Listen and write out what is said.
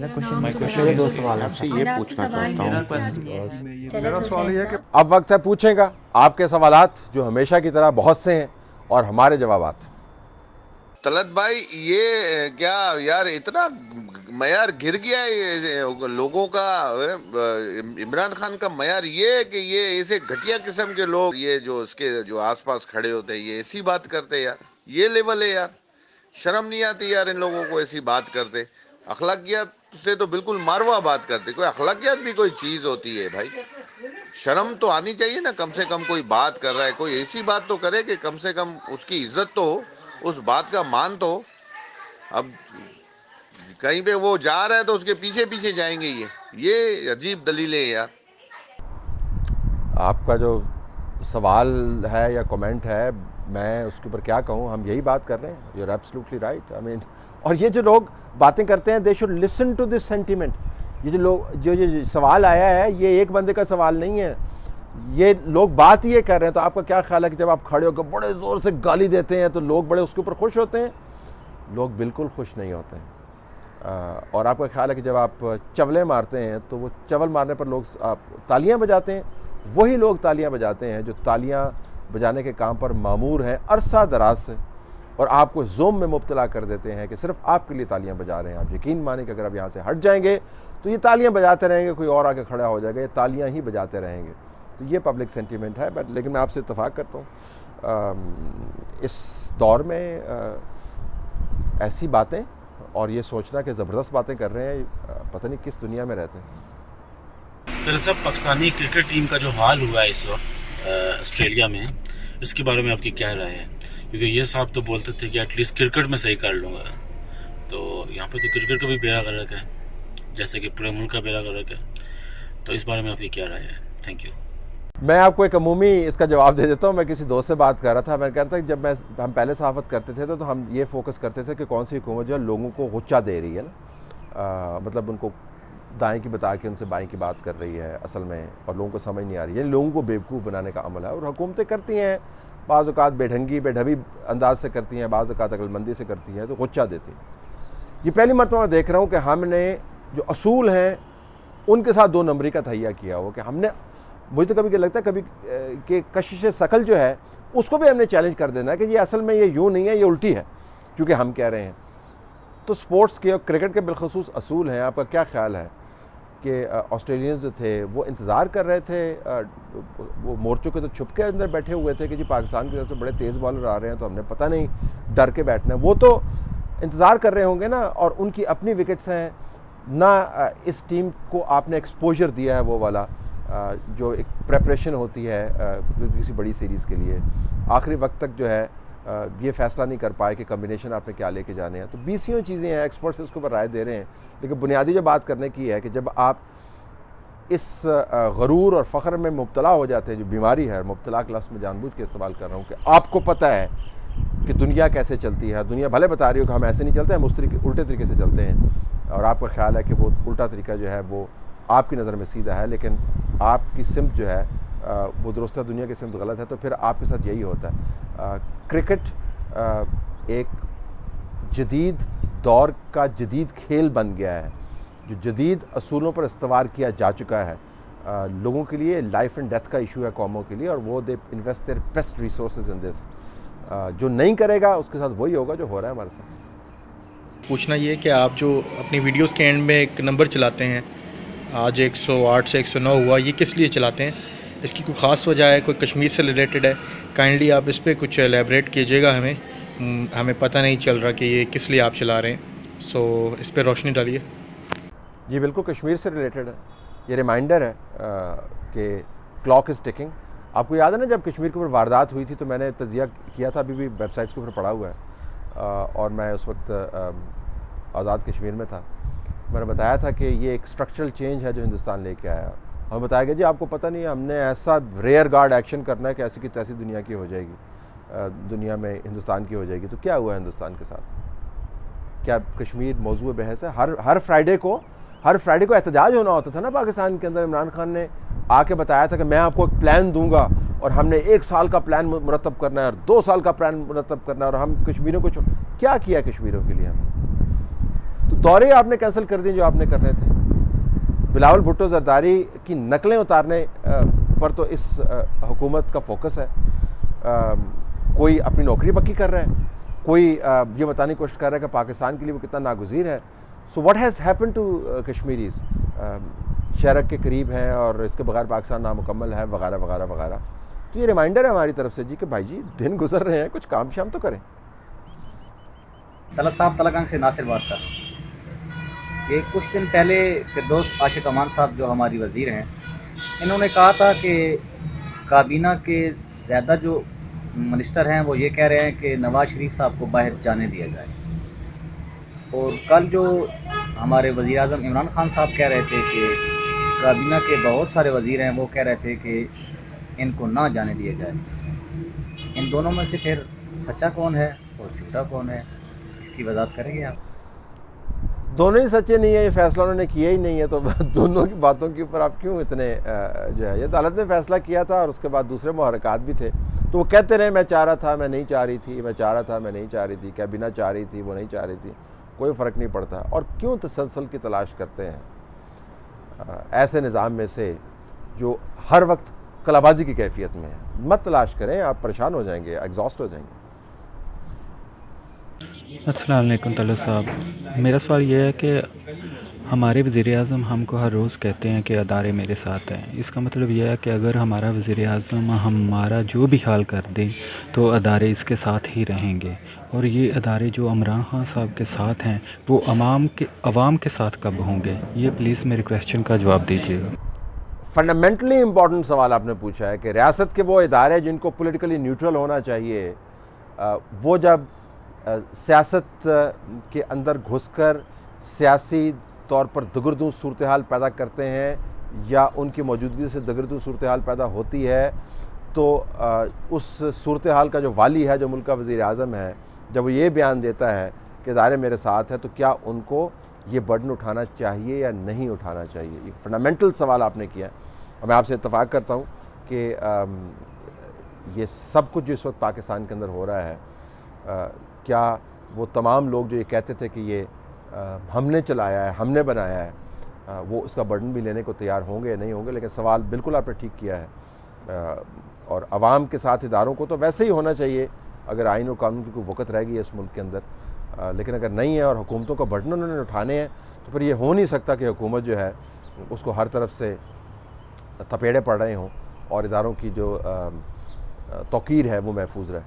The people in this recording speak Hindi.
मेरा क्वेश्चन मेरे मेरे दो आपसे सवाल हैं आपसे सर। ये मेरा आपसे पूछना सवाल चाहता ये हूँ। है कि मेरा चलो सवाल ये है कि साहब, अब वक्त है पूछेगा आपके सवालात जो हमेशा की तरह बहुत से हैं और हमारे जवाबात। तलत भाई ये क्या यार इतना मयार गिर गया है ये लोगों का। इमरान खान का मयार ये है कि ये ऐसे घटिया किस्म के लोग ये जो उसके जो आसपास खड़े होते हैं ये ऐसी बात करते हैं यार। ये लेवल है यार। शर्म नहीं आती यार इन लोगों को ऐसी बात करते। अखलाकियात से तो बिल्कुल मारवा बात करते। कोई अखलाकियात भी कोई चीज होती है भाई। शर्म तो आनी चाहिए ना। कम से कम कोई बात कर रहा है कोई ऐसी बात तो करे कि कम से कम उसकी इज्जत तो हो, उस बात का मान तो। अब कहीं पे वो जा रहा है तो उसके पीछे पीछे जाएंगे ये अजीब दलीलें हैं यार। आपका जो सवाल है या कमेंट है मैं उसके ऊपर क्या कहूँ, हम यही बात कर रहे हैं। You are absolutely right. I mean और ये जो लोग बातें करते हैं they should listen to this sentiment. ये जो लोग जो सवाल आया है ये एक बंदे का सवाल नहीं है, ये लोग बात ये कर रहे हैं। तो आपका क्या ख्याल है कि जब आप खड़े होकर बड़े ज़ोर से गाली देते हैं तो लोग बड़े उसके ऊपर खुश होते हैं? लोग बिल्कुल खुश नहीं होते हैं। और आपका ख्याल है कि जब आप चवलें मारते हैं तो वो चवल मारने पर लोग आप तालियां बजाते हैं? वही लोग तालियां बजाते हैं जो तालियां बजाने के काम पर मामूर हैं अरसा दराज से, और आपको ज़ोम में मुब्तला कर देते हैं कि सिर्फ आपके लिए तालियां बजा रहे हैं। आप यकीन माने कि अगर आप यहाँ से हट जाएंगे तो ये तालियां बजाते रहेंगे, कोई और आके खड़ा हो जाएगा, ये तालियां ही बजाते रहेंगे। तो ये पब्लिक सेंटीमेंट है। बट लेकिन मैं आपसे इत्तफाक करता हूँ इस दौर में ऐसी बातें और ये सोचना कि ज़बरदस्त बातें कर रहे हैं, पता नहीं किस दुनिया में रहते हैं। दरअसल पाकिस्तानी क्रिकेट टीम का जो हाल हुआ है इस वक्त ऑस्ट्रेलिया में, इसके बारे में आपकी क्या राय है? क्योंकि ये साहब तो बोलते थे कि एटलीस्ट क्रिकेट में सही कर लूँगा, तो यहाँ पे तो क्रिकेट का भी बेड़ा गर्क है जैसे कि पूरे मुल्क का बेड़ा गर्क है। तो इस बारे में आपकी क्या राय है? Thank you. मैं आपको एक अमूमी इसका जवाब दे देता हूँ। मैं किसी दोस्त से बात कर रहा था, मैं कह रहा था कि जब हम पहले सहाफ़त करते थे तो हम ये फोकस करते थे कि कौन सी हुकूमत जो है लोगों को गुच्चा दे रही है ना, मतलब उनको दाएं की बता के उनसे बाएं की बात कर रही है असल में, और लोगों को समझ नहीं आ रही है। लोगों को बेवकूफ़ बनाने का अमल है और हुकूमतें करती हैं बाज़ औक़ात बेढंगी बेढबी अंदाज से करती हैं, बाज़ औक़ात अक्लमंदी से करती हैं, तो गुच्चा देती हैं। ये पहली मरतबा देख रहा हूँ कि हमने जो असूल हैं उनके साथ दो नंबरी का तहिया किया हो कि हमने, मुझे तो कभी लगता है कभी कि कशिश शकल जो है उसको भी हमने चैलेंज कर देना है कि ये असल में ये यूँ नहीं है, ये उल्टी है क्योंकि हम कह रहे हैं। तो स्पोर्ट्स के और क्रिकेट के बिलखसूस असूल हैं। आपका क्या ख्याल है कि ऑस्ट्रेलियंस जो थे वो इंतज़ार कर रहे थे, वो मोर्चों के तो छुप के अंदर बैठे हुए थे कि जी पाकिस्तान की तरफ से बड़े तेज़ बॉलर आ रहे हैं तो हमने पता नहीं डर के बैठना है। वो तो इंतज़ार कर रहे होंगे ना, और उनकी अपनी विकेट्स हैं ना। इस टीम को आपने एक्सपोजर दिया है वो वाला जो एक प्रेपरेशन होती है किसी बड़ी सीरीज़ के लिए। आखिरी वक्त तक जो है ये फ़ैसला नहीं कर पाए कि कम्बिनेशन आपने क्या लेके जाने हैं। तो 20 चीज़ें हैं, एक्सपर्ट्स इसके ऊपर राय दे रहे हैं, लेकिन बुनियादी जो बात करने की है कि जब आप इस गरूर और फ़ख्र में मुब्तला हो जाते हैं, जो बीमारी है, मुब्तला के लफ्ज़ में जानबूझ के इस्तेमाल कर रहा हूँ कि आपको पता है कि दुनिया कैसे चलती है, दुनिया भले बता रही हो कि हम ऐसे नहीं चलते, हम उस तरीके उल्टे तरीके से चलते हैं, और आपका ख्याल है कि वो उल्टा तरीका जो है वो आपकी नज़र में सीधा है लेकिन आपकी सिमत जो है वो दुरुस्त है, दुनिया की सिमत गलत है, तो फिर आपके साथ यही होता है। क्रिकेट एक जदीद दौर का जदीद खेल बन गया है जो जदीद असूलों पर इस्तवार किया जा चुका है। लोगों के लिए लाइफ एंड डेथ का इशू है, कौमों के लिए, और वो they invest their best resources in this. जो नहीं करेगा उसके साथ वही होगा जो हो रहा है हमारे साथ। पूछना ये है कि आप जो अपनी वीडियोस के एंड में एक नंबर चलाते हैं, आज 108 से 109 हुआ, ये किस लिए चलाते हैं? इसकी कोई ख़ास वजह है? कोई कश्मीर से रिलेटेड है? काइंडली आप इस पर कुछ एलेबरेट कीजिएगा। हमें पता नहीं चल रहा कि ये किस लिए आप चला रहे हैं, सो इस पर रोशनी डालिए। जी बिल्कुल कश्मीर से रिलेटेड है। ये रिमाइंडर है कि क्लॉक इज़ टिकिंग। आपको याद है ना जब कश्मीर के ऊपर वारदात हुई थी तो मैंने तजिया किया था, अभी भी वेबसाइट्स के ऊपर पड़ा हुआ है, और मैं उस वक्त आज़ाद कश्मीर में था। मैंने बताया था कि ये एक स्ट्रक्चरल चेंज है जो हिंदुस्तान लेके आया। हमें बताया गया जी आपको पता नहीं है, हमने ऐसा रेयर गार्ड एक्शन करना है कि ऐसी की तैसी दुनिया की हो जाएगी, दुनिया में हिंदुस्तान की हो जाएगी। तो क्या हुआ हिंदुस्तान के साथ? क्या कश्मीर मौजूद बहस है? हर फ्राइडे को एहतजाज होना होता था ना पाकिस्तान के अंदर। इमरान खान ने आके बताया था कि मैं आपको एक प्लान दूंगा और हमने 1 साल का प्लान मुरतब करना है और 2 साल का प्लान मुरतब करना है, और हम कश्मीरों को क्या किया कश्मीरों के लिए हमने? तो दौरे आपने कैंसिल कर दिए जो आपने करने थे। बिलावल भुट्टो जरदारी की नकलें उतारने पर तो इस हुकूमत का फोकस है। कोई अपनी नौकरी पक्की कर रहा है, कोई ये बताने की कोशिश कर रहा है कि पाकिस्तान के लिए वो कितना नागुज़ीर है। So what has happened to Kashmiris, शरक के करीब हैं और इसके बगैर पाकिस्तान नामुकम्मल है वगैरह वगैरह वगैरह। तो ये रिमाइंडर है हमारी तरफ से जी कि भाई जी दिन गुजर रहे हैं, कुछ काम शाम तो करें। तलत साहब तलगंग से नासिर बात कर, ये कुछ दिन पहले फिरदौस आशिक अमान साहब जो हमारी वज़ीर हैं, इन्होंने कहा था कि काबीना के ज़्यादा जो मिनिस्टर हैं वो ये कह रहे हैं कि नवाज़ शरीफ साहब को बाहर जाने दिया जाए। और कल जो हमारे वज़ीर आज़म इमरान खान साहब कह रहे थे कि काबीना के बहुत सारे वज़ीर हैं वो कह रहे थे कि इनको ना जाने दिया जाए। इन दोनों में से फिर सच्चा कौन है और झूठा कौन है, इसकी वजाहत करेंगे आप? दोनों ही सच्चे नहीं है, ये फैसला उन्होंने किया ही नहीं है, तो दोनों की बातों के ऊपर आप क्यों इतने जो है। ये अदालत ने फैसला किया था और उसके बाद दूसरे मुहर्रिकात भी थे, तो वो कहते रहे मैं चाह रहा था, मैं नहीं चाह रही थी, मैं चाह रहा था, मैं नहीं चाह रही थी, कैबिना चाह रही थी, वो नहीं चाह रही थी, कोई फ़र्क नहीं पड़ता। और क्यों तसलसल की तलाश करते हैं ऐसे निज़ाम में से जो हर वक्त कलाबाजी की कैफियत में है। मत तलाश करें, आप परेशान हो जाएंगे, एग्जॉस्ट हो जाएंगे। अस्सलाम वालेकुम तलत साहब, मेरा सवाल यह है कि हमारे वज़ीर आज़म हमको हर रोज़ कहते हैं कि अदारे मेरे साथ हैं। इसका मतलब यह है कि अगर हमारा वज़ीर आज़म हमारा जो भी हाल कर दे तो अदारे इसके साथ ही रहेंगे। और ये अदारे जो इमरान खान साहब के साथ हैं वो अवाम के साथ कब होंगे? ये प्लीज़ मेरे क्वेश्चन का जवाब दीजिएगा। फंडामेंटली इम्पॉर्टेंट सवाल आपने पूछा है कि रियासत के वो इदारे जिनको पॉलिटिकली न्यूट्रल होना चाहिए, वो जब सियासत के अंदर घुसकर सियासी तौर पर दगरदूँ सूरत हाल पैदा करते हैं या उनकी मौजूदगी से दगरदूँ सूरत हाल पैदा होती है, तो उस सूरत हाल का जो वाली है, जो मुल्क का वज़ीर आज़म है, जब वो ये बयान देता है कि इदारे मेरे साथ हैं, तो क्या उनको ये बर्डन उठाना चाहिए या नहीं उठाना चाहिए? ये फंडामेंटल सवाल आपने किया है और मैं आपसे इत्तफ़ाक़ करता हूँ कि ये सब कुछ जो इस वक्त पाकिस्तान के अंदर हो रहा है, क्या वो तमाम लोग जो ये कहते थे कि ये हमने चलाया है, हमने बनाया है, वो उसका बर्डन भी लेने को तैयार होंगे या नहीं होंगे? लेकिन सवाल बिल्कुल आपने ठीक किया है। और आवाम के साथ इदारों को तो वैसे ही होना चाहिए अगर आइन और कानून की कोई वक़्त रहेगी इस मुल्क के अंदर, लेकिन अगर नहीं है और हुकूमतों का बर्डन उन्होंने उठाने हैं, तो फिर ये हो नहीं सकता कि हुकूमत जो है उसको हर तरफ से थपेड़े पड़ रहे हों और इदारों की जो तौकीर है वो महफूज रहे।